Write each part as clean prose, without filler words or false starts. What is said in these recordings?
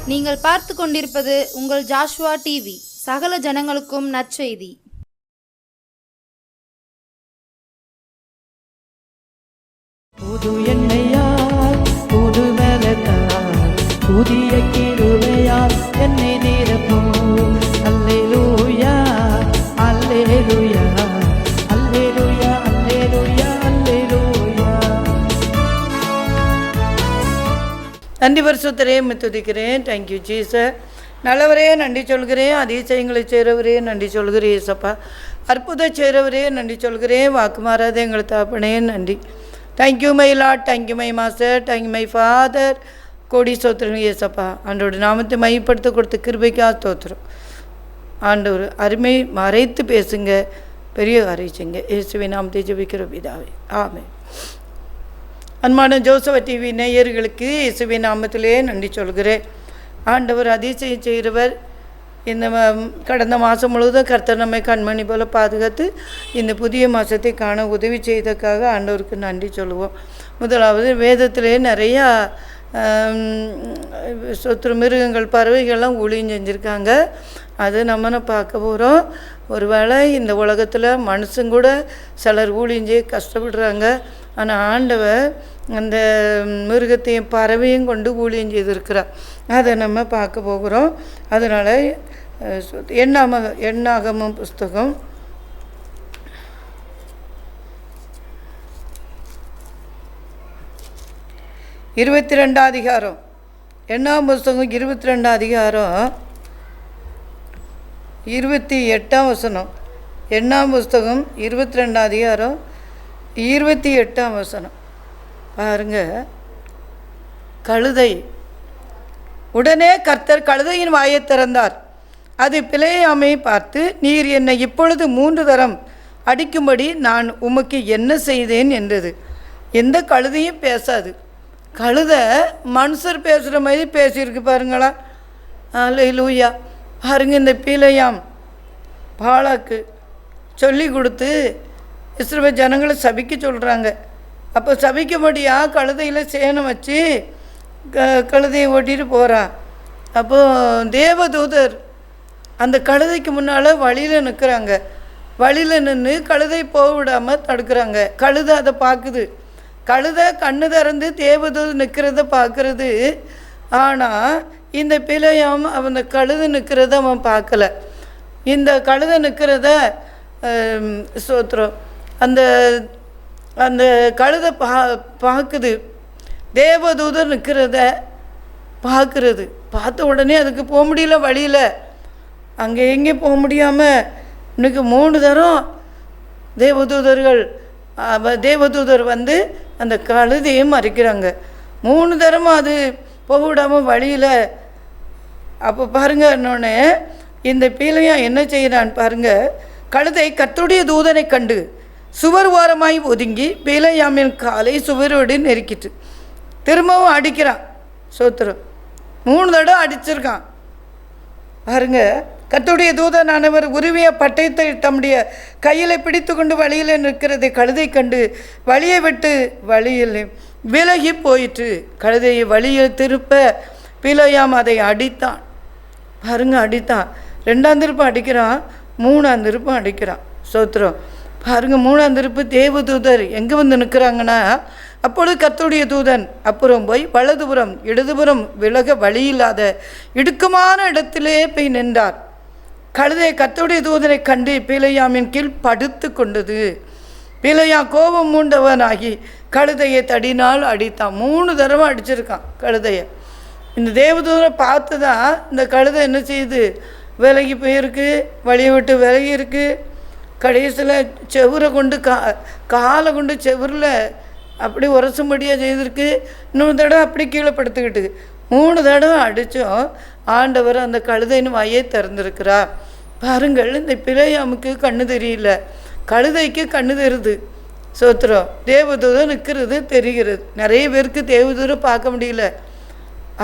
நீங்கள் பார்த்து கொண்டிருப்பது உங்கள் ஜாஷுவா டிவி. சகல ஜனங்களுக்கும் நற்செய்தி. புது எண்ணெயால் புது பலத்தால் புதிய கிருபையால் என்னை நிரப்பும். அல்லேலூயா அல்லேலூயா அல்லேலூயா அல்லேலூயா அல்லேலூயா. நன்றி பரிசுத்தரே துதிக்கிறேன். Thank you Jesus. நல்லவரே நன்றி சொல்கிறேன். அதிசயங்களை செய்கிறவரே நன்றி சொல்கிறேன். ஏசப்பா அற்புதம் செய்கிறவரே நன்றி சொல்கிறேன். வாக்கு மாறாத எங்களை தாப்பனே நன்றி. Thank you my Lord, thank you my master, thank you my father. கோடி ஸ்தோத்திரம் ஏசப்பா. ஆண்டோட நாமத்தை மையப்படுத்த கொடுத்த கிருபைக்காக ஸ்தோத்திரம். ஆண்டவர் அருமை மறைத்து பேசுங்க, பெரிய அறிவிச்சுங்க. இயேசுவை நாமத்தை ஜெபிக்கிற பிதாவே, ஆமென். அன்பான ஜோசவ டிவி நேயர்களுக்கு இயேசுவை நாமத்திலே நன்றி சொல்கிறேன். ஆண்டவர் அதிசயம் செய்கிறவர். இந்த கடந்த மாதம் முழுவதும் கர்த்தர் நம்மை கண்மணி போல் பாதுகாத்து இந்த புதிய மாதத்தை காண உதவி செய்ததுக்காக ஆண்டவருக்கு நன்றி சொல்லுவோம். முதலாவது வேதத்திலே நிறையா சொத்து மிருகங்கள் பறவைகள்லாம் ஊழியம் செஞ்சுருக்காங்க. அது நம்ம பார்க்க போகிறோம். ஒருவேளை இந்த உலகத்தில் மனுஷங்கூட சிலர் ஊழியம் செய்ய கஷ்டப்படுறாங்க. ஆனால் ஆண்டவர் அந்த மிருகத்தையும் பறவையும் கொண்டு ஊழியம் செய்திருக்கிறார். அதை நம்ம பார்க்க போகிறோம். அதனால் எண்ணாகமம் புஸ்தகம் 22 அதிகாரம். எண்ணாம் புஸ்தகம் 22 அதிகாரம் 28 வசனம். எண்ணாம் புஸ்தகம் 22 அதிகாரம் 28 வசனம் பாருங்க. கழுதை. உடனே கர்த்தர் கழுதையின் வாயை திறந்தார். அது பிலேயாமை பார்த்து, நீர் என்னை இப்பொழுது 3 தரம் அடிக்கும்படி நான் உமக்கு என்ன செய்தேன் என்றது. எந்த கழுதையும் பேசாது. கழுதை மனுஷர் பேசுகிற மாதிரி பேசியிருக்கு பாருங்களா. அல்லேலூயா. பாருங்க, இந்த பிலேயாம் பாலாக்கு சொல்லி கொடுத்து இஸ்ரவேல் ஜனங்களை சபிக்க சொல்கிறாங்க. அப்போ சபிக்கும்படியாக கழுதையில் சேனை வச்சு கழுதையை ஓட்டிகிட்டு போகிறான். அப்போது தேவதூதர் அந்த கழுதைக்கு முன்னால் வழியில் நிற்கிறாங்க. வழியில் நின்று கழுதை போக விடாமல் தடுக்கிறாங்க. கழுதை அதை பார்க்குது. கழுதை கண்ணு திறந்து தேவதூதர் நிற்கிறத பார்க்குறது. ஆனால் இந்த பிலேயாம் அந்த கழுதை நிற்கிறத அவன் பார்க்கல. இந்த கழுதை நிற்கிறத சோத்திரம் அந்த அந்த கழுதை பார்க்குது. தேவதூதர் நிற்கிறத பார்க்குறது. பார்த்த உடனே அதுக்கு போக முடியல. வழியில் அங்கே எங்கேயும் போக முடியாமல் இன்னைக்கு 3 தரம் தேவதூதர் வந்து அந்த கழுதையை மறிக்கிறாங்க. 3 தரமும் அது போக விடாமல் வழியில். அப்போ பாருங்க, இன்னொன்று இந்த பிலேயாம் என்ன செய்கிறான்னு பாருங்கள். கழுதை கர்த்தருடைய தூதனை கண்டு சுவர் ஓரமாய் ஒதுங்கி பிலேயாமின் காலை சுவரோடு நெருக்கிட்டு திரும்பவும் அடிக்கிறான். சோத்திரம் 3 தடவை அடிச்சிருக்கான் பாருங்க. கர்த்தருடைய தூதனானவர் உருவிய பட்டயத்தை தம்முடைய கையில் பிடித்து கொண்டு வழியில் நிற்கிறதை கழுதை கண்டு வழியை விட்டு வழியில் விலகி போயிற்று. கழுதையை வழியில் திருப்ப பிலேயாம் அதை அடித்தான். பாருங்க, அடித்தான். 2ஆம் திருப்பம் அடிக்கிறான், 3ஆம் திருப்பம் அடிக்கிறான். சோத்திரம் பாருங்க. 3ஆம் திருப்பு தேவதூதர் எங்கே வந்து நிற்கிறாங்கன்னா, அப்பொழுது கர்த்தருடைய தூதன் அப்புறம் போய் வலதுபுறம் இடதுபுறம் விலக வழியில்லாத இடுக்கமான இடத்திலே போய் நின்றார். கழுதை கர்த்தருடைய தூதனை கண்டு பிலேயாமின் கீழ் படுத்து கொண்டது. பிலேயாம் கோபம் மூண்டவனாகி கழுதையை தடினால் அடித்தான். 3 தடவை அடிச்சிருக்கான் கழுதையை. இந்த தேவதூதரை பார்த்து தான் இந்த கழுதை என்ன செய்யுது, விலகி போயிருக்கு, வழியை விட்டு விலகி இருக்கு. கடைசியில் செவுரை கொண்டு காலை கொண்டு செவுரில் அப்படி உரசும்படியாக செய்திருக்கு. இன்னொரு தடவை அப்படி கீழே படுத்துக்கிட்டு 3 தடவை அடித்தோம். ஆண்டவர் அந்த கழுதையின் வாயை திறந்திருக்கிறார். பாருங்கள், இந்த பிலேயாமுக்கு கண்ணு தெரியல, கழுதைக்கு கண்ணு தெரியுது. சோத்திரம். தேவதூதர் நிற்கிறது தெரிகிறது. நிறைய பேருக்கு தேவதூதரை பார்க்க முடியல.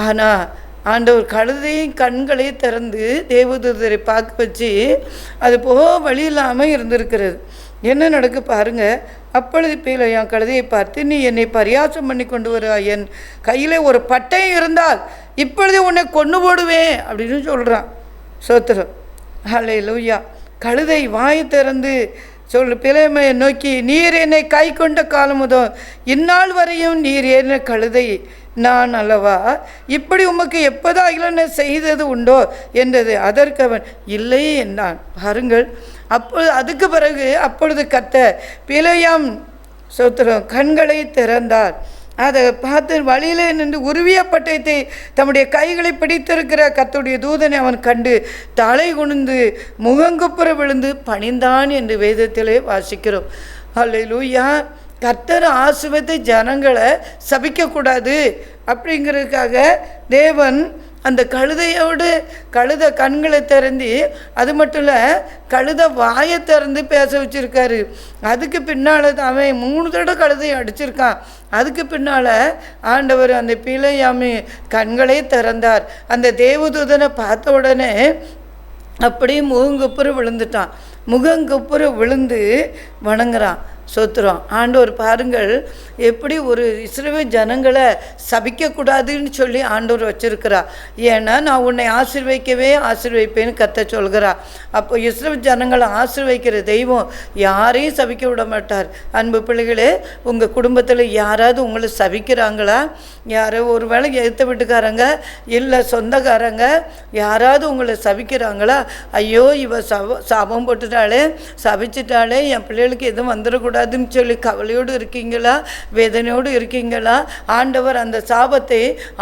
ஆனால் ஆண்டவர் கழுதையின் கண்களை திறந்து தேவதூதரை பார்க்க வச்சு அது போக வழி இல்லாமல் இருந்திருக்கிறது. என்ன நடக்கு பாருங்க. அப்பொழுது பீலையாம் கழுதையை பார்த்து, நீ என்னை பரியாசம் பண்ணி கொண்டு வர, என் கையில் ஒரு பட்டயம் இருந்தால் இப்பொழுதே உன்னை கொண்டு போடுவேன் அப்படின்னு சொல்கிறான். சோத்திரம். ஹல்லேலூயா. கழுதை வாயை திறந்து பிலேயாமை நோக்கி, நீர் என்னை கை கொண்ட காலம் முதல் இந்நாள் வரையும் நீர் என்ன கழுதை நான் அல்லவா? இப்படி உமக்கு எப்போதாகிலும் செய்தது உண்டோ என்றது. அதற்கு அவன் இல்லை என்றான். பாருங்கள். அதுக்கு பிறகு அப்பொழுது கர்த்தர் பிலேயாம் சோத்திரம் கண்களை திறந்தார். அதை பார்த்து வழியிலே நின்று உருவிய பட்டயத்தை தம்முடைய கைகளை பிடித்திருக்கிற கர்த்தருடைய தூதனை அவன் கண்டு தலை குனிந்து முகங்குப்புற விழுந்து பணிந்தான் என்று வேதத்திலே வாசிக்கிறோம். அல்லேலூயா. கர்த்தர் ஆசீர்வதித்த ஜனங்களை சபிக்கக்கூடாது அப்படிங்கிறதுக்காக தேவன் அந்த கழுதை கண்களை திறந்து, அது மட்டும் இல்லை கழுதை வாயை திறந்து பேச வச்சுருக்காரு. அதுக்கு பின்னால் அவன் 3 தடவை கழுதையை அடிச்சிருக்கான். அதுக்கு பின்னால் ஆண்டவர் அந்த பிலேயாமை கண்களை திறந்தார். அந்த தேவதூதனை பார்த்த உடனே அப்படியே முகங்குப்புற விழுந்துட்டான். முகங்குப்புற விழுந்து வணங்குறான். சோத்திரம். ஆண்டவர் பாருங்கள், எப்படி ஒரு இஸ்ரவேல் ஜனங்களை சபிக்கக்கூடாதுன்னு சொல்லி ஆண்டவர் வச்சிருக்கிறா. ஏன்னா நான் உன்னை ஆசீர்வைப்பேன்னு கர்த்தர் சொல்கிறா. அப்போ இஸ்ரவேல் ஜனங்களை ஆசீர்வைக்கிற தெய்வம் யாரையும் சபிக்க விட மாட்டார். அன்பு பிள்ளைகளே, உங்கள் குடும்பத்தில் யாராவது உங்களை சபிக்கிறாங்களா? யாரோ ஒரு வேளை எடுத்த வீட்டுக்காரங்க இல்லை சொந்தக்காரங்க யாராவது உங்களை சபிக்கிறாங்களா? ஐயோ இவ சாபம் போட்டுட்டாலே, சபிச்சிட்டாலே, என் பிள்ளைகளுக்கு எதுவும் வந்துடக்கூடாது அதுன்னு சொல்லி கவலையோடு இருக்கீங்களா? வேதனையோடு இருக்கீங்களா? ஆண்டவர் அந்த சாபத்தை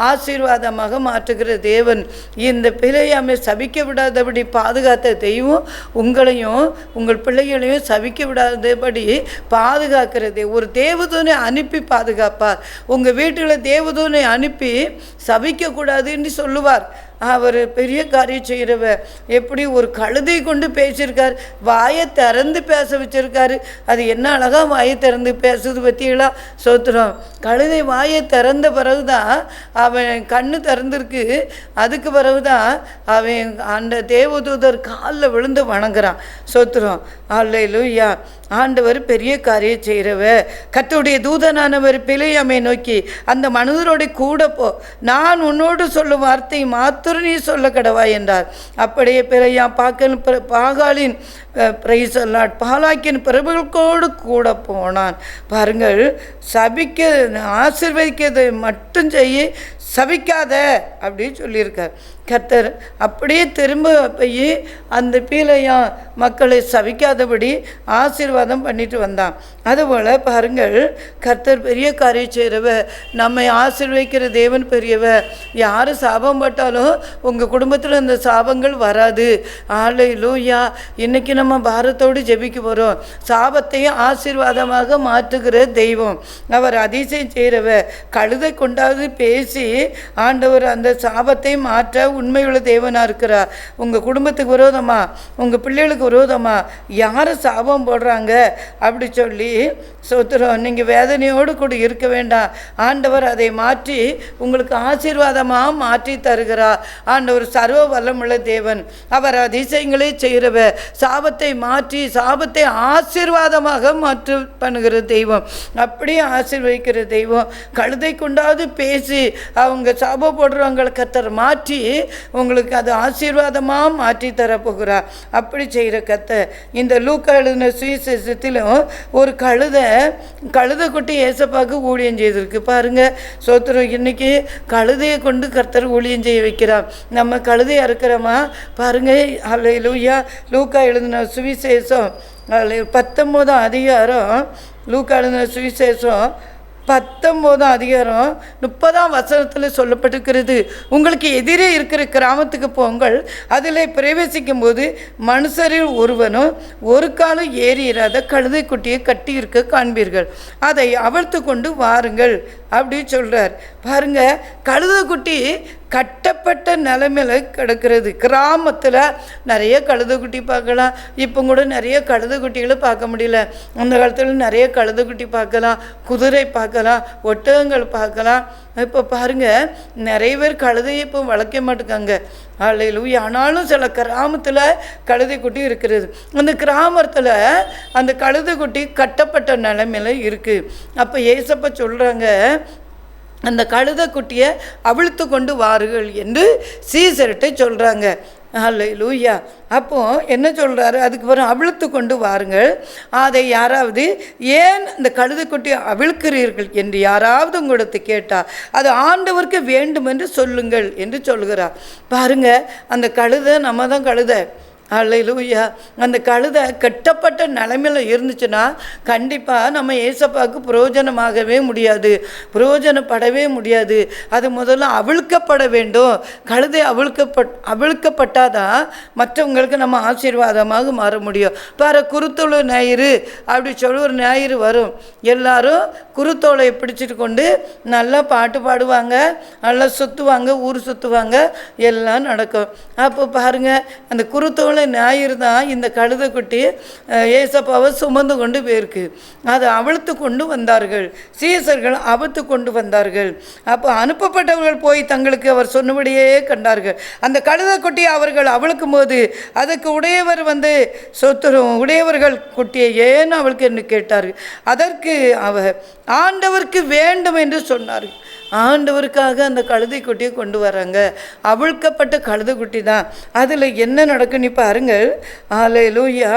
ஆசீர்வாதமாக மாற்றுகிற தேவன். இந்த பிலேயாமை சபிக்க விடாதபடி பாதுகாத்த தெய்வம் உங்களையும் உங்கள் பிள்ளைகளையும் சபிக்க விடாதபடி பாதுகாக்கிறது. ஒரு தேவதூதனை அனுப்பி பாதுகாப்பார். உங்கள் வீட்டில் தேவதூதனை அனுப்பி சபிக்கக்கூடாதுன்னு சொல்லுவார். அவர் பெரிய காரியம் செய்கிறவர். எப்படி ஒரு கழுதை கொண்டு பேசியிருக்கார், வாயை திறந்து பேச வச்சிருக்காரு. அது என்ன அழகாக வாயை திறந்து பேசுது பற்றிகளா? சோத்திரம். கழுதை வாயை திறந்த பிறகுதான் அவன் கண்ணு திறந்துருக்கு. அதுக்கு பிறகுதான் அவன் அந்த தேவதூதர் காலில் விழுந்து வணங்குறான். சோத்திரம். அல்லேலூயா. ஆண்டவர் பெரிய காரியம் செய்கிறவர். கர்த்தருடைய தூதனானவர் பிலேயாமை நோக்கி, அந்த மனிதரோட கூட போ, நான் உன்னோடு சொல்லும் வார்த்தை மாத்திரம் நீ சொல்ல கடவா என்றார். அப்படியே பிலேயாம் பாகாலின் பாலாக்கின் பிரபுகளோடு கூட போனான். பாருங்கள், ஆசீர்வதிக்கிறதை மட்டும் செய்ய, சபிக்காத அப்படின்னு சொல்லியிருக்கார் கர்த்தர். அப்படியே திரும்ப போய் அந்த பீலையா மக்களை சபிக்காதபடி ஆசீர்வாதம் பண்ணிட்டு வந்தான். அதுபோல் பாருங்கள், கர்த்தர் பெரிய காரியம் செய்கிறவர். நம்மை ஆசீர்வதிக்கிற தேவன் பெரியவர். யார் சாபம் பட்டாலும் உங்கள் குடும்பத்தில் அந்த சாபங்கள் வராது. அல்லேலூயா. இன்றைக்கி நம்ம பாரத்தோடு ஜெபிக்க போகிறோம். சாபத்தையும் ஆசீர்வாதமாக மாற்றுகிற தெய்வம் அவர். அதிசயம் செய்கிறவர். கழுதை கொண்டாவது பேசி ஆண்டவர் அந்த சாபத்தை மாற்ற உண்மையுள்ள தேவனாக இருக்கிறார். உங்கள் குடும்பத்துக்கு விரோதமா, உங்கள் பிள்ளைகளுக்கு விரோதமா யார் சாபம் போடுறாங்க அப்படி சொல்லி சோத்திரம், நீங்கள் வேதனையோடு கூட இருக்க வேண்டாம். ஆண்டவர் அதை மாற்றி உங்களுக்கு ஆசீர்வாதமாக மாற்றி தருகிறார். ஆண்டவர் சர்வ வல்லமுள்ள தேவன். அவர் அதிசயங்களே செய்கிறவர். சாபத்தை மாற்றி சாபத்தை ஆசீர்வாதமாக மாற்று பண்ணுகிற தெய்வம். அப்படியே ஆசீர்வதிக்கிற தெய்வம். கழுதை கொண்டாவது பேசி அவங்க சாபம் போடுறவங்களை கர்த்தர் மாற்றி உங்களுக்கு அது ஆசீர்வாதமாக மாற்றி தரப்போகிறார். அப்படி செய்கிற கர்த்தர். இந்த லூக்கா எழுதின சுவிசேஷத்திலும் ஒரு கழுதை குட்டி ஏசப்பாக்கு ஊழியம் செய்திருக்கு பாருங்க. சோத்திரம். இன்னைக்கு கழுதையை கொண்டு கர்த்தர் ஊழியம் செய்ய வைக்கிறார். நம்ம கழுதையாக இருக்கிறோமா பாருங்க. அல்லேலூயா. லூக்கா எழுதின சுவிசேஷம் 19ஆம் அதிகாரம், லூக்கா எழுதின சுவிசேஷம் 19ஆம் அதிகாரம் 30ஆம் வசனத்தில் சொல்லப்பட்டிருக்கிறது. உங்களுக்கு எதிரே இருக்கிற கிராமத்துக்கு போங்கள், அதில் பிரவேசிக்கும் போது மனுஷரில் ஒருவனும் ஒரு காலம் ஏறியிராத கழுதை குட்டியை கட்டி இருக்க காண்பீர்கள், அதை அவிழ்த்து கொண்டு வாருங்கள் அப்படி சொல்கிறார் பாருங்க. கழுதை குட்டி கட்டப்பட்ட நிலைமையில கிடக்கிறது. கிராமத்தில் நிறைய கழுதைக்குட்டி பார்க்கலாம். இப்போ கூட நிறைய கழுதைக்குட்டிகளை பார்க்க முடியல. அந்த காலத்தில் நிறைய கழுதைக்குட்டி பார்க்கலாம், குதிரை பார்க்கலாம், ஒட்டகங்கள் பார்க்கலாம். இப்போ பாருங்கள், நிறைய பேர் கழுதையை இப்போ வளர்க்க மாட்டேங்காங்க. அல்லேலூயா. ஆனாலும் சில கிராமத்தில் கழுதைக்குட்டி இருக்கிறது. அந்த கிராமத்தில் அந்த கழுதைக்குட்டி கட்டப்பட்ட நிலைமையில் இருக்குது. அப்போ ஏசப்பா சொல்கிறாங்க, அந்த கழுதைக்குட்டியை அவிழ்த்து கொண்டு வாருங்கள் என்று சீசர்கிட்ட சொல்கிறாங்க. அல்லேலூயா. அப்போது என்ன சொல்கிறாரு, அதுக்கு பிறகு அவிழ்த்து கொண்டு வாருங்கள். அதை யாராவது ஏன் அந்த கழுதைக்குட்டியை அவிழ்க்கிறீர்கள் என்று யாராவது உங்களிடத்தை கேட்டால் அது ஆண்டவருக்கு வேண்டும் என்று சொல்லுங்கள் என்று சொல்கிறார். பாருங்கள், அந்த கழுதை நம்ம தான் கழுதை. அல்லேலூயா. அந்த கழுதை கட்டப்பட்ட நிலைமையில் இருந்துச்சுன்னா கண்டிப்பாக நம்ம ஏசப்பாவுக்கு பிரயோஜனமாகவே முடியாது, பிரயோஜனப்படவே முடியாது. அது முதல்ல அவிழ்க்கப்பட வேண்டும். கழுதை அவிழ்க்கப்பட்டாதான் மற்றவங்களுக்கு நம்ம ஆசீர்வாதமாக மாற முடியும். பாரு, குருத்தோலை ஞாயிறு அப்படி சொல்லி ஒரு ஞாயிறு வரும். எல்லாரும் குருத்தோலை பிடிச்சிட்டு கொண்டு நல்லா பாட்டு பாடுவாங்க, நல்லா சுற்றுவாங்க, ஊர் சுற்றுவாங்க, எல்லாம் நடக்கும். அப்போ பாருங்கள், அந்த குருத்தோலை ஞாயிறு தான் இந்த கழுதைக்குட்டி ஏசப்பாவை சுமந்து கொண்டு போயிருக்கு. அதை அவிழ்த்து கொண்டு வந்தார்கள், சீசர்கள் அவிழ்த்து கொண்டு வந்தார்கள். அப்போ அனுப்பப்பட்டவர்கள் போய் தங்களுக்கு அவர் சொன்னபடியே கண்டார்கள். அந்த கழுதைக்குட்டியை அவர்கள் அவிழ்க்கும் போது அதுக்கு உடையவர் உடையவர்கள் குட்டியை ஏன் அவளுக்கு என்று கேட்டார்கள். அதற்கு அவர் ஆண்டவருக்கு வேண்டும் என்று சொன்னார்கள். ஆண்டவருக்காக அந்த கழுதை குட்டியை கொண்டு வராங்க. அவிழ்க்கப்பட்ட கழுதை குட்டி தான். அதில் என்ன நடக்குன்னு பாருங்கள். அல்லேலூயா,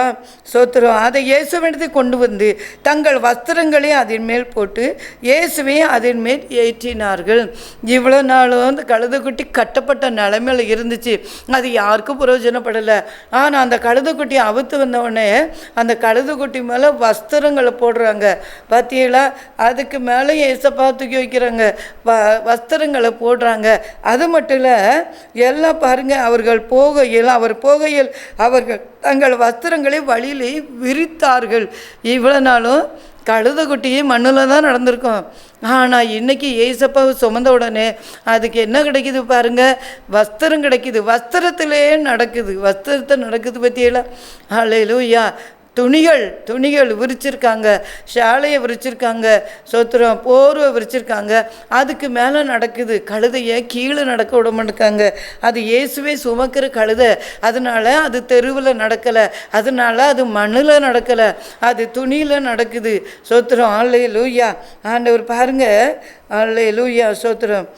சோத்திரம். அதை இயேசுவிடத்தை கொண்டு வந்து தங்கள் வஸ்திரங்களை அதன் மேல் போட்டு இயேசுவை அதன் மேல் ஏற்றினார்கள். இவ்வளோ நாளும் அந்த கழுதை குட்டி கட்டப்பட்ட நிலைமையில் இருந்துச்சு. அது யாருக்கும் பிரயோஜனப்படலை. ஆனால் அந்த கழுதை குட்டியை அவுத்து வந்தவுடனே அந்த கழுதை குட்டி மேலே வஸ்திரங்களை போடுறாங்க. பார்த்தீங்களா? அதுக்கு மேலே ஏசப்பா தூக்கி வைக்கிறாங்க, வஸ்திரங்களை போடுறாங்க. அது மட்டும் இல்லை, எல்லாம் பாருங்கள், அவர் போகையில் அவர்கள் தங்கள் வஸ்திரங்களை வழியிலே விரித்தார்கள். இவ்வளோ நாளும் கழுதைக்குட்டியே மண்ணில் தான் நடந்திருக்கும். ஆனால் இன்றைக்கி ஏசப்பாவை சுமந்த உடனே அதுக்கு என்ன கிடைக்கிது பாருங்கள், வஸ்திரம் கிடைக்கிது. வஸ்திரத்திலே நடக்குது, வஸ்திரத்தை நடக்குது. பற்றியெல்லாம் அல்லேலூயா. துணிகள் விரிச்சிருக்காங்க, ஷாலையை விரிச்சிருக்காங்க, சோத்திரம் போர்வை விரிச்சிருக்காங்க. அதுக்கு மேலே நடக்குது. கழுதையை கீழே நடக்க விட மாட்டாங்க. அது இயேசுவே சுமக்கிற கழுதை. அதனால் அது தெருவில் நடக்கலை, அதனால் அது மண்ணில் நடக்கலை, அது துணியில் நடக்குது. சோத்திரம். அல்லேலூயா. ஆண்டவர் பாருங்கள், அல்லேலூயா, சோத்திரம்.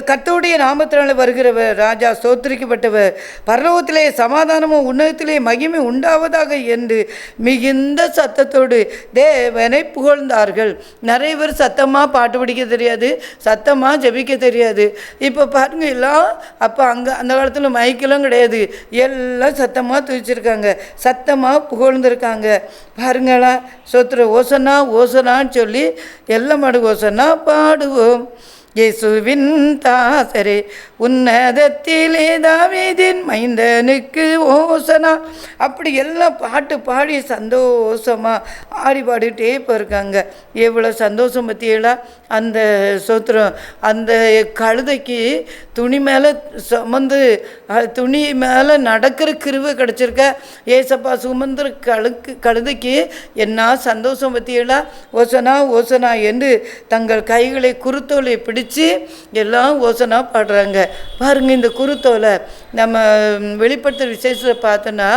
கர்த்தருடைய நாமத்தினால வருகிறவர் ராஜா ஸ்தோத்திரிக்கப்பட்டவர். பரலோகத்திலே சமாதானமும் உன்னதத்திலே மகிமை உண்டாவதாக என்று மிகுந்த சத்தத்தோடு தேவனை புகழ்ந்தார்கள். நிறைய பேர் சத்தமாக பாட்டு பிடிக்க தெரியாது, சத்தமாக ஜெபிக்க தெரியாது. இப்போ பாருங்க, எல்லாம் அப்போ அந்த காலத்தில் மைக்கெல்லாம் கிடையாது, எல்லாம் சத்தமாக துதிச்சிருக்காங்க, சத்தமாக புகழ்ந்துருக்காங்க. பாருங்களா, சோத்திர ஓசனா ஓசனான்னு சொல்லி எல்லாம் பாடு ஓசனா பாடுவோம். இயேசுவின் தாசரே உன்னதத்திலே தாவீதின் மைந்தனுக்கு ஓசனா, அப்படி எல்லாம் பாட்டு பாடி சந்தோஷமாக ஆடி பாடிட்டே போயிருக்காங்க. எவ்வளோ சந்தோஷம் பற்றியெல்லாம். அந்த சோத்திரம், அந்த கழுதைக்கு துணி மேலே சுமந்து துணி மேலே நடக்கிற கிருவை கிடச்சிருக்க. ஏசப்பா சுமந்துற கழுதைக்கு என்ன சந்தோஷம் பற்றியெல்லாம். ஓசனா ஓசனா என்று தங்கள் கைகளை குருத்தோலை பிடிச்சு எல்லாம் ஓசனா பாடுறாங்க. பாருங்கள், இந்த குருத்தோலை நம்ம வெளிப்படுத்துகிற விசேஷத்தை பார்த்தோன்னா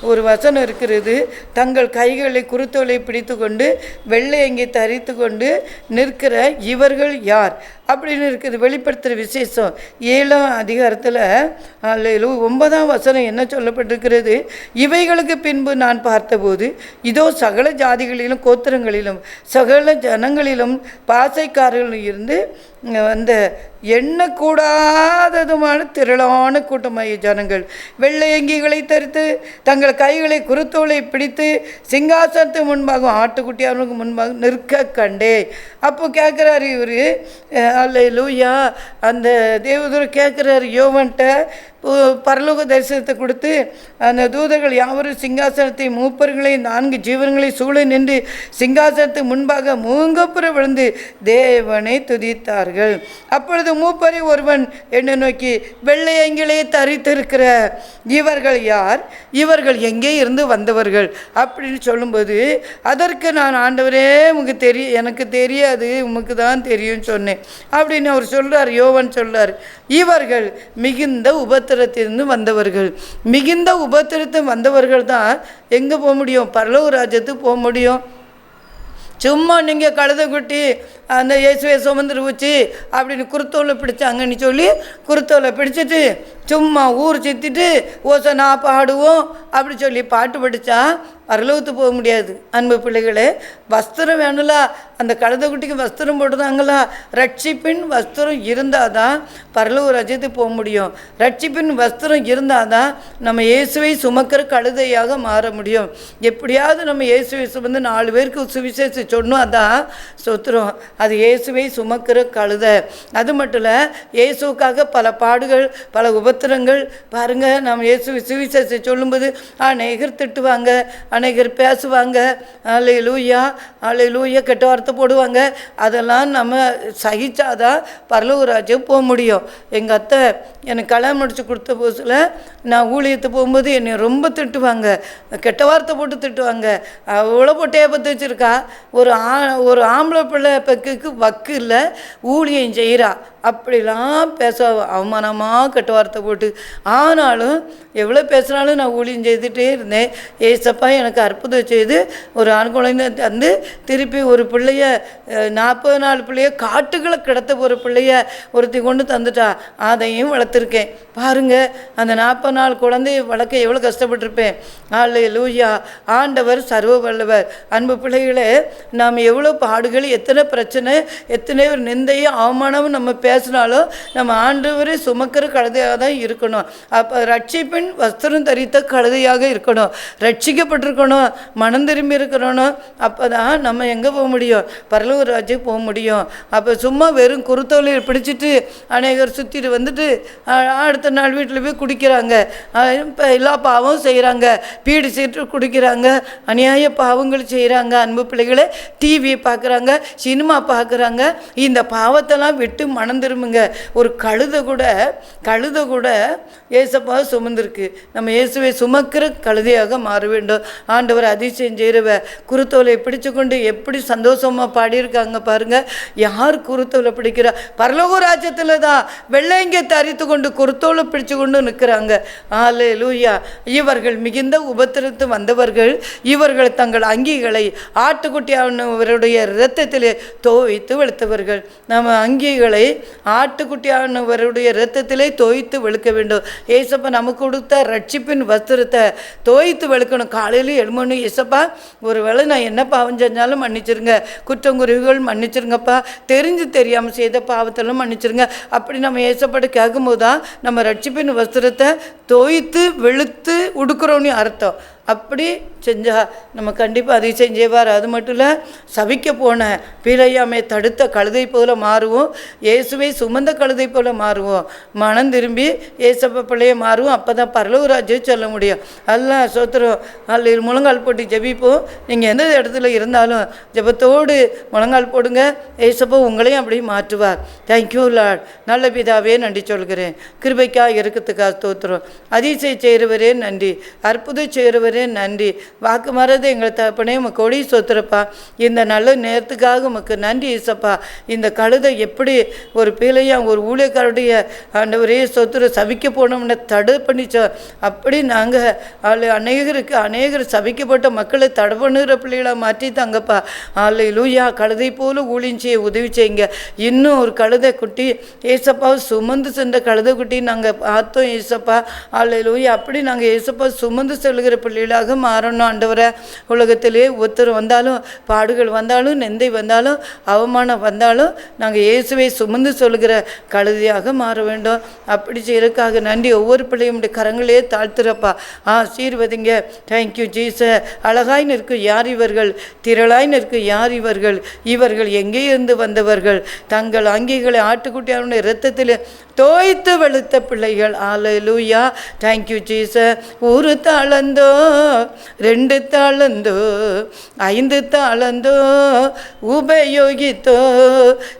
ஒரு வசனம் இருக்கிறது. தங்கள் கைகளை குருத்தோலை பிடித்து கொண்டு வெள்ளை அங்கி தரித்து கொண்டு நிற்கிற இவர்கள் யார் அப்படின்னு இருக்குது. வெளிப்படுத்துகிற விசேஷம் 7ஆம் அதிகாரத்தில் 9ஆம் வசனம் என்ன சொல்லப்பட்டிருக்கிறது? இவைகளுக்கு பின்பு நான் பார்த்தபோது இதோ சகல ஜாதிகளிலும் கோத்திரங்களிலும் சகல ஜனங்களிலும் பாசைக்காரர்களும் இருந்து வந்த எண்ணக்கூடாததுமான திரளான கூட்டமாகிய ஜனங்கள் வெள்ளை அங்கிகளை தரித்து தங்கள் கைகளை குருத்தோலை பிடித்து சிங்காசனத்து முன்பாக ஆட்டுக்குட்டியாருக்கு முன்பாக நிற்க கண்டே. அப்போ கேட்குறாரு இவர், அல்லேலூயா, அந்த தேவதூர் கேட்குறாரு யோவன்ட்ட, பரலோக தரிசனத்தை கொடுத்து அந்த தூதர்கள் யாவரும் சிங்காசனத்தை மூப்பர்களை 4 ஜீவன்களை சூழ நின்று சிங்காசனத்துக்கு முன்பாக முகங்குப்புற விழுந்து தேவனை துதித்தார்கள். அப்பொழுது மூப்பரை ஒருவன் என்னை நோக்கி, வெள்ளை அங்கிலே தரித்திருக்கிற இவர்கள் யார்? இவர்கள் எங்கே இருந்து வந்தவர்கள் அப்படின்னு சொல்லும்போது, அதற்கு நான், ஆண்டவரே எனக்கு தெரியாது, உமக்கு தான் தெரியும்னு சொன்னேன் அப்படின்னு அவர் சொல்றார். யோவான் சொல்றார், இவர்கள் மிகுந்த உபத்திரத்திலிருந்து வந்தவர்கள். மிகுந்த உபத்திரத்து வந்தவர்கள் தான் எங்கே போக முடியும்? பரலோக ராஜ்யத்துக்கு போக முடியும். சும்மா நீங்கள் கழுதை குட்டி அந்த இயேசுவை சுமந்துரு வச்சு அப்படின்னு குருத்தோலை பிடிச்சாங்கன்னு சொல்லி குருத்தோலை பிடிச்சிட்டு சும்மா ஊர் சுற்றிட்டு ஓசனா பாடுவோம் அப்படி சொல்லி பாட்டு படித்தா பரலோகத்துக்கு போக முடியாது. அன்பு பிள்ளைகளே, வஸ்திரம் வேணும்ல, அந்த கழுதை குட்டிக்கு வஸ்திரம் போட்டுதாங்களா? ரட்சிப்பின் வஸ்திரம் இருந்தால் தான் பரலோக ராஜ்யத்துக்கு போக முடியும். ரட்சிப்பின் வஸ்திரம் இருந்தால் தான் நம்ம இயேசுவை சுமக்கிற கழுதையாக மாற முடியும். எப்படியாவது நம்ம இயேசுவை சுமந்து 4 பேருக்கு சுவிசேஷம் சொன்னோம், அதான் சொத்துறோம். அது இயேசுவை சுமக்கிற கழுதை. அது மட்டும் இல்லை, இயேசுக்காக பல பாடுகள், பல உபத்திரங்கள். பாருங்கள், நம்ம இயேசு சுவிசேஷம் சொல்லும்போது அநேகர் திட்டுவாங்க, அநேகர் பேசுவாங்க, அல்லேலூயா அல்லேலூயா கெட்ட வார்த்தை போடுவாங்க. அதெல்லாம் நம்ம சகிச்சாதான் பரலோக ராஜ்யம் போக முடியும். எங்கள் அத்தை எனக்கு கல்யாணம் முடிச்சு கொடுத்த புதுசில் நான் ஊழியத்தை போகும்போது என்னை ரொம்ப திட்டுவாங்க, கெட்ட வார்த்தை போட்டு திட்டுவாங்க. அவ்வளோ பொட்டையை பற்றி வச்சுருக்கா, ஒரு ஆம்பளை பிள்ளை பக்குக்கு வக்கு இல்லை, ஊழியம் செய்கிறா, அப்படிலாம் பேச அவமானமாக கெட்ட வார்த்தை போட்டு. ஆனாலும் எவ்வளோ பேசுனாலும் நான் ஊழியம் செய்துகிட்டே இருந்தேன். ஏசப்பா எனக்கு அற்புதம் செய்து ஒரு ஆண் குழந்தை தந்து திருப்பி ஒரு பிள்ளைய 44 பிள்ளைய காட்டுகளை கிடத்த ஒரு பிள்ளைய ஒருத்தி கொண்டு தந்துட்டா. அதையும் வளர்த்துருக்கேன். பாருங்கள், அந்த 44 குழந்தைய வளர்க்க எவ்வளோ கஷ்டப்பட்டிருப்பேன். அல்லேலூயா, ஆண்டவர் சர்வ வல்லவர். அன்பு பிள்ளைகளே, நாம் எவ்வளோ பாடுகள், எத்தனை பிரச்சனை, எத்தனை ஒரு நிந்தையும் அவமானமும் நம்ம பேசினாலும் நம்ம ஆண்டவரை சுமக்கிற கழுதையாக தான் இருக்கணும். அப்போ ரட்சிப்பின் வஸ்திரம் தரித்த கழுதையாக இருக்கணும், ரட்சிக்கப்பட்டிருக்கணும், மனம் திரும்பி இருக்கணும். அப்போ தான் நம்ம எங்கே போக முடியும்? பரலோக ராஜ்யம் போக முடியும். அப்போ சும்மா வெறும் குருத்தோலையை பிடிச்சிட்டு அநேகர் சுற்றிட்டு வந்துட்டு அடுத்த நாள் வீட்டில் போய் குடிக்கிறாங்க, இப்போ எல்லா பாவமும் செய்கிறாங்க, பீடி சீட்டு குடிக்கிறாங்க, அநியாய பாவங்கள் செய்கிறாங்க. அன்பு பிள்ளைகளை, டிவியை பார்க்குறாங்க, சினிமா பார்க்குறாங்க. இந்த பாவத்தெல்லாம் விட்டு மனம் திரும்புங்க. ஒரு கழுதை கூட ஏசப்பா சுமந்திருக்கு. நம்ம இயேசுவை சுமக்கிற கழுதையாக மாற வேண்டும். ஆண்டவர் அதிசயம் செய்கிறவ. குருத்தோலை பிடிச்சு கொண்டு எப்படி சந்தோஷமாக பாடியிருக்காங்க பாருங்க. யார் குருத்தோலை பிடிக்கிறா? பரலோக ராஜ்யத்தில் தான் வெள்ளைங்க தரித்து கொண்டு குருத்தோலை பிடிச்சு கொண்டு நிற்கிறாங்க. அல்லேலூயா. இவர்கள் மிகுந்த உபத்திரத்து வந்தவர்கள். இவர்கள் தங்கள் அங்கிகளை ஆட்டுக்குட்டியானவருடைய இரத்தத்திலே தோய்த்து வெளுத்தவர்கள். நம்ம அங்கிகளை ஆட்டுக்குட்டியானவருடைய இரத்தத்திலே தோய்த்து வெளுக்க வேண்டும். ஏசப்பா நமக்கு கொடுத்த ரட்சிப்பின் வஸ்திரத்தை தோய்த்து வெளுக்கணும். காலையில் எழுமணும், ஏசப்பா ஒருவேளை நான் என்ன பாவம் செஞ்சாலும் மன்னிச்சிருங்க, குற்றங்குறிவுகள் மன்னிச்சிருங்கப்பா, தெரிஞ்சு தெரியாமல் செய்த பாவத்தெல்லாம் மன்னிச்சிருங்க. அப்படி நம்ம ஏசப்பாட்ட கேட்கும்போது தான் நம்ம ரட்சிப்பின் வஸ்திரத்தை தோய்த்து வெளுத்து உடுக்கிறோன்னு அர்த்தம். அப்படி செஞ்சால் நம்ம கண்டிப்பாக அதை செஞ்சேவார். அது மட்டும் இல்லை, சபிக்க போன பிழையாமை தடுத்த கழுதை போல மாறுவோம், இயேசுவை சுமந்த கழுதை போல மாறுவோம், மனம் திரும்பி ஏசப்ப பிள்ளைய மாறுவோம். அப்போ தான் பரலோக ராஜ்யம் சொல்ல முடியும். எல்லாம் சோத்திரம். அதில் முழங்கால் போட்டு ஜெபிப்போம். நீங்கள் எந்த இடத்துல இருந்தாலும் ஜெபத்தோடு முழங்கால் போடுங்க. ஏசப்பா உங்களையும் அப்படி மாற்றுவார். Thank you Lord. நல்ல பிதாவே நன்றி சொல்கிறேன். கிருபைக்காக இருக்கிறதுக்காக ஸ்தோத்திரம். அதிசயம் செய்கிறவரே நன்றி, அற்புதம் செய்கிறவரே நன்றி. வாக்கு மாறது எங்களை தகப்பனே உமக்கு கொடி சொத்துறப்பா. இந்த நல்ல நேரத்துக்காக உமக்கு நன்றி ஏசப்பா. இந்த கழுதை எப்படி ஒரு பிள்ளையா ஒரு ஊழியக்காருடைய ஆண்டவரே சொத்துற சபிக்க போனோம்னு தடை பண்ணிச்சோம். அப்படி நாங்கள் அநேகர் சபிக்கப்பட்ட மக்களை தடை பண்ணுகிற பிள்ளைகளாக மாற்றி தாங்கப்பா. அல்லேலூயா. கழுதை போல ஊழியம் செய்ய உதவி செய்யுங்க. இன்னும் ஒரு கழுதை குட்டி ஏசப்பா சுமந்து சென்ற கழுதை குட்டி நாங்கள் பார்த்தோம் ஏசப்பா. அல்லேலூயா. அப்படி நாங்கள் ஏசப்பா சுமந்து செல்கிற பிள்ளைகளாக மாறணும் ஆண்டவரை. உலகத்திலே ஒருத்தர் வந்தாலும், பாடுகள் வந்தாலும், நிந்தை வந்தாலும், அவமானம் வந்தாலும் நாங்கள் இயேசுவை சுமந்து சொல்கிற கழுதையாக மாற வேண்டும். அப்படி செய்யறதுக்காக நன்றி. ஒவ்வொரு பிள்ளையும் கரங்களே தாழ்த்துறப்பா. ஆசீர்வதிங்க. தேங்க்யூ ஜீச. அழகாய் நிற்கும் யார் இவர்கள்? திரளாய் நிற்கும் யார் இவர்கள்? இவர்கள் எங்கே இருந்து வந்தவர்கள்? தங்கள் அங்கிகளை ஆட்டுக்குட்டியாருடைய இரத்தத்தில் தோய்த்து வெளுத்த பிள்ளைகள். அல்லேலூயா. Thank you Jesus. 1 தாளந்தோ 2 தாளந்தோ 5 தாளந்தோ உபயோகித்தோ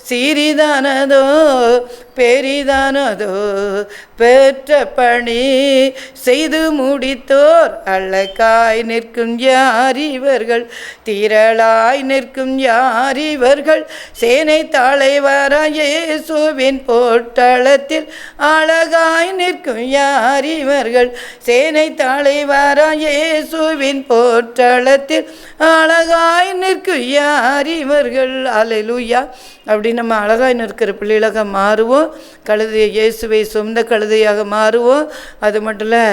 சிறிதானதோ பெரிதானதோ பெற்ற பணி செய்து முடித்தோர் அழகாய் நிற்கும் யார் இவர்கள், திரளாய் நிற்கும் யார் இவர்கள், சேனை தலைவராய் இயேசுவின் போர்க்களத்தில் அழகாய் நிற்கும் யார் இவர்கள், சேனை தலைவராய் இயேசுவின் போர்க்களத்தில் அழகாய் நிற்கும் யார் இவர்கள். அல்லேலூயா. அப்படி நம்ம அழகாய் நிற்கிற பிள்ளைகளாக மாறுவோம். கழுதையை இயேசுவை சொந்த கழுதையாக மாறுவோம். அது மட்டும் இல்லை,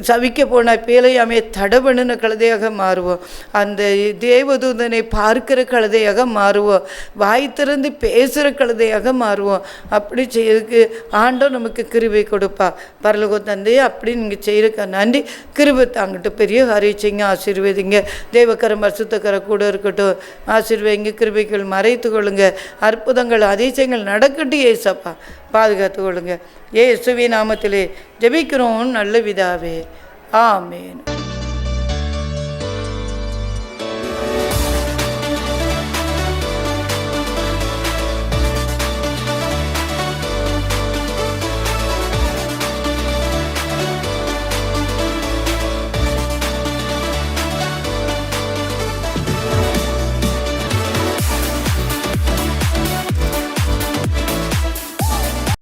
சவிக்க போன பேலையாமே தடபணுன கழுதையாக மாறுவோம். அந்த தேவதூதனை பார்க்கிற கழுதையாக மாறுவோம். வாய் திறந்து பேசுகிற கழுதையாக மாறுவோம். அப்படி செய்யறதுக்கு ஆண்டவர் நமக்கு கிருபை கொடுப்பா. பரலோக தந்தையே, அப்படி நீங்கள் செய்யறதுக்கு நன்றி. கிருபை தாங்கிட்டு பெரிய காரியம் செய்யுங்க. ஆசீர்வதிங்க. தேவக்கரம் பரிசுத்தக்கரை கூட இருக்கட்டும். ஆசீர்வதிங்க. கிருபைகள் மறைத்து கொள்ளுங்க. அற்புதங்கள் அதிசயங்கள் நடக்கட்டும். ஏசப்பா பாதுகாத்து கொள்ளுங்க. இயேசுவின் நாமத்திலே ஜெபிக்கிறோம் நல்ல பிதாவே. ஆமென்.